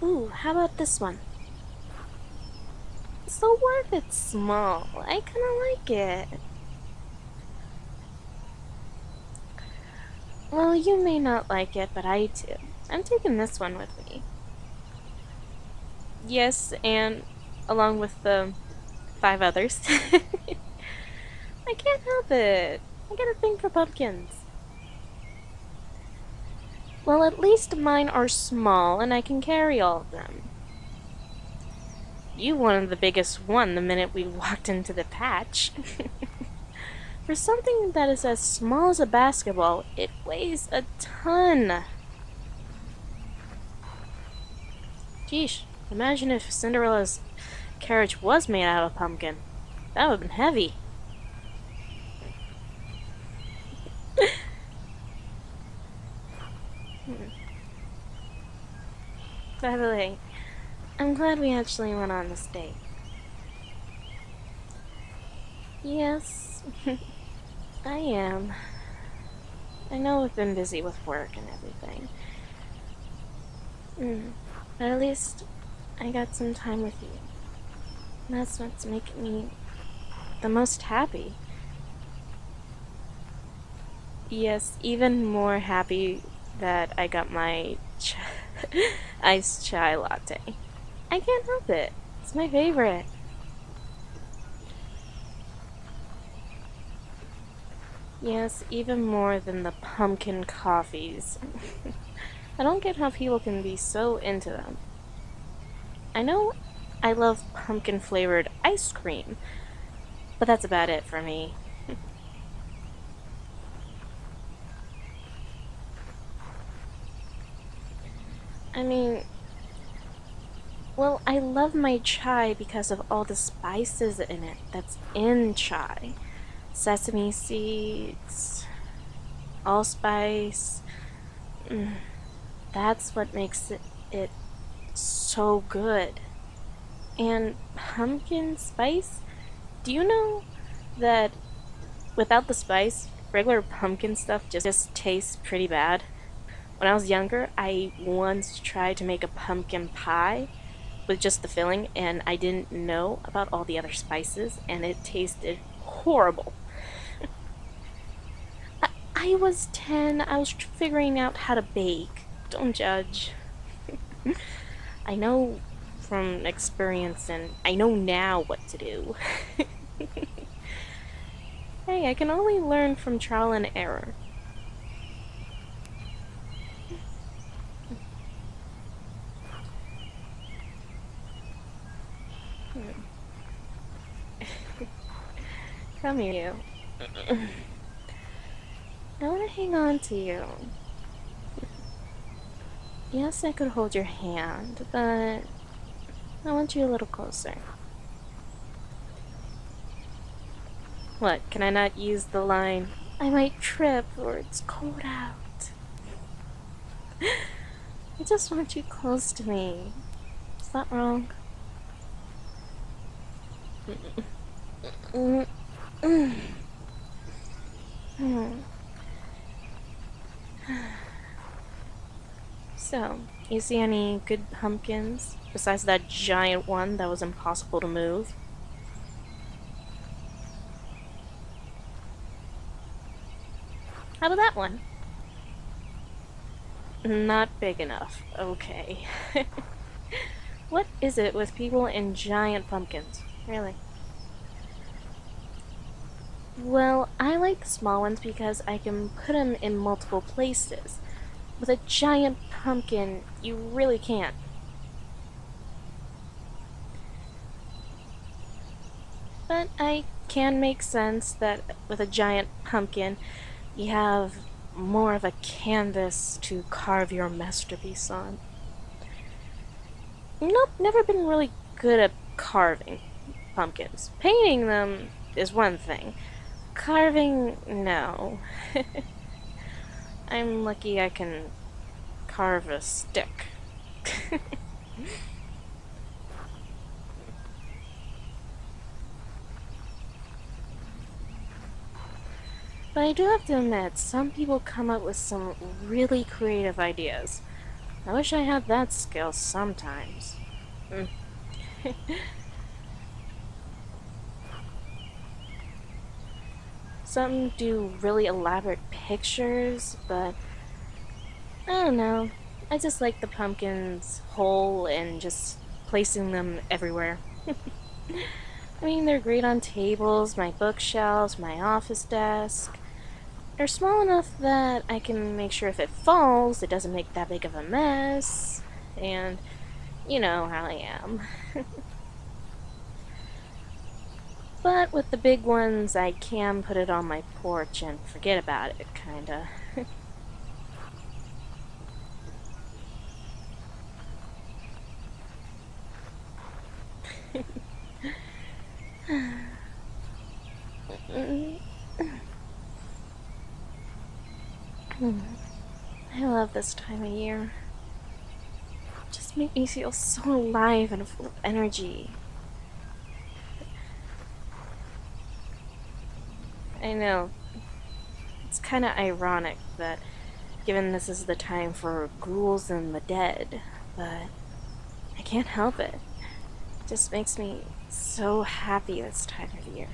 Ooh, how about this one? So what if it's small? I kinda like it. Well, you may not like it, but I do. I'm taking this one with me. Yes, and along with the 5 others. I can't help it. I got a thing for pumpkins. Well, at least mine are small and I can carry all of them. You wanted the biggest one the minute we walked into the patch. For something that is as small as a basketball, it weighs a ton. Geesh, imagine if Cinderella's carriage was made out of pumpkin. That would have been heavy. By the way, I'm glad we actually went on this date. Yes, I am. I know we've been busy with work and everything. But at least I got some time with you. That's what's making me the most happy. Yes, even more happy that I got my iced chai latte. I can't help it. It's my favorite. Yes, even more than the pumpkin coffees. I don't get how people can be so into them. I know I love pumpkin flavored ice cream, but that's about it for me. I mean, well, I love my chai because of all the spices in it that's in chai. Sesame seeds, allspice. Mm, that's what makes it so good. And pumpkin spice? Do you know that without the spice, regular pumpkin stuff just tastes pretty bad? When I was younger, I once tried to make a pumpkin pie with just the filling, and I didn't know about all the other spices, and it tasted horrible. I was 10, I was figuring out how to bake. Don't judge. I know from experience, and I know now what to do. Hey, I can only learn from trial and error. Come here, you. I want to hang on to you. Yes, I could hold your hand, but I want you a little closer. What, can I not use the line, I might trip or it's cold out? I just want you close to me. Is that wrong? So, you see any good pumpkins besides that giant one that was impossible to move? How about that one? Not big enough. Okay. What is it with people and giant pumpkins? Really? Well, I like the small ones because I can put them in multiple places. With a giant pumpkin, you really can't. But I can make sense that with a giant pumpkin, you have more of a canvas to carve your masterpiece on. Nope, never been really good at carving pumpkins. Painting them is one thing. Carving, no. I'm lucky I can carve a stick. But I do have to admit, some people come up with some really creative ideas. I wish I had that skill sometimes. Some do really elaborate pictures, but I don't know. I just like the pumpkins whole and just placing them everywhere. I mean, they're great on tables, my bookshelves, my office desk. They're small enough that I can make sure if it falls, it doesn't make that big of a mess. And you know how I am. But with the big ones, I can put it on my porch and forget about it, kinda. I love this time of year. Just make me feel so alive and full of energy. I know, it's kinda ironic that given this is the time for ghouls and the dead, but I can't help it. It just makes me so happy this time of year.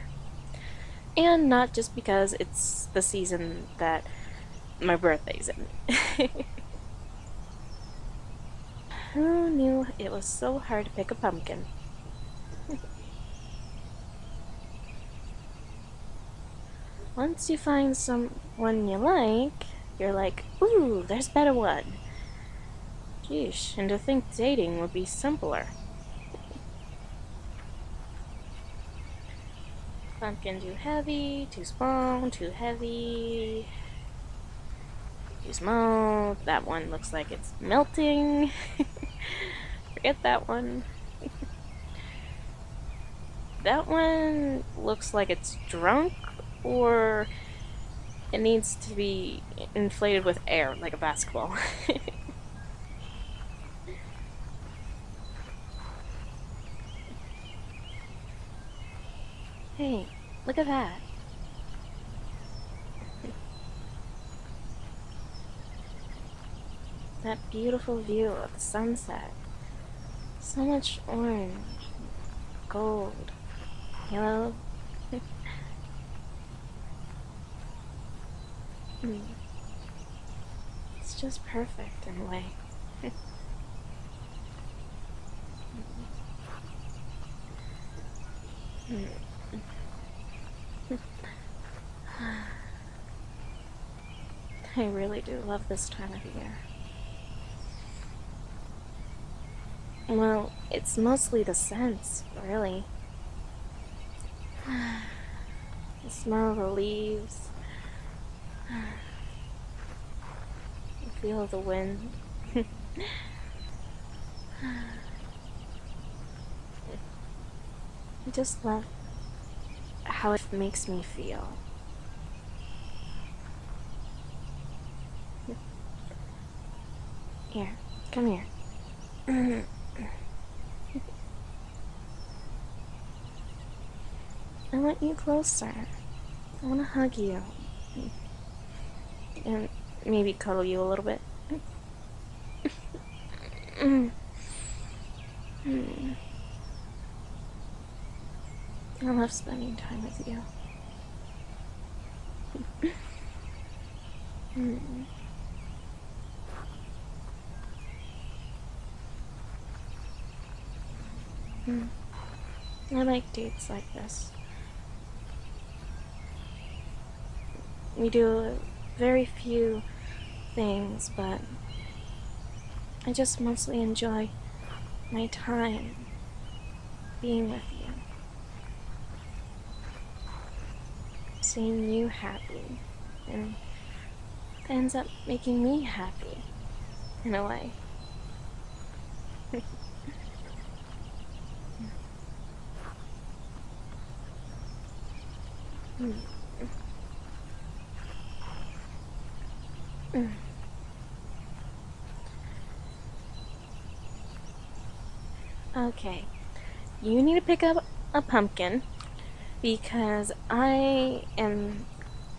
And not just because it's the season that my birthday's in. Who knew it was so hard to pick a pumpkin? Once you find someone you like, you're like, ooh, there's a better one. Geesh, and to think dating would be simpler. Pumpkin too heavy, too small, too heavy, too small. That one looks like it's melting. Forget that one. That one looks like it's drunk, or it needs to be inflated with air like a basketball. Hey, look at that. That beautiful view of the sunset. So much orange, gold, yellow. It's just perfect in a way. I really do love this time of year. Well, it's mostly the scents, really. The smell of the leaves, the feel of the wind. I just love how it makes me feel. Here, come here. I want you closer. I want to hug you. And maybe cuddle you a little bit. I love spending time with you. I like dates like this. We do very few things, but I just mostly enjoy my time being with you. Seeing you happy, and it ends up making me happy, in a way. Okay, you need to pick up a pumpkin because I am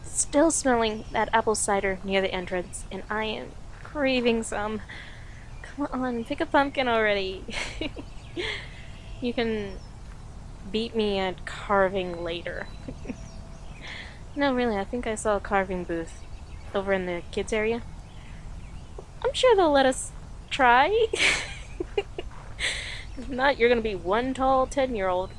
still smelling that apple cider near the entrance and I am craving some. Come on, pick a pumpkin already. You can beat me at carving later. No, really, I think I saw a carving booth over in the kids area. I'm sure they'll let us try. If not, you're gonna be one tall 10-year-old.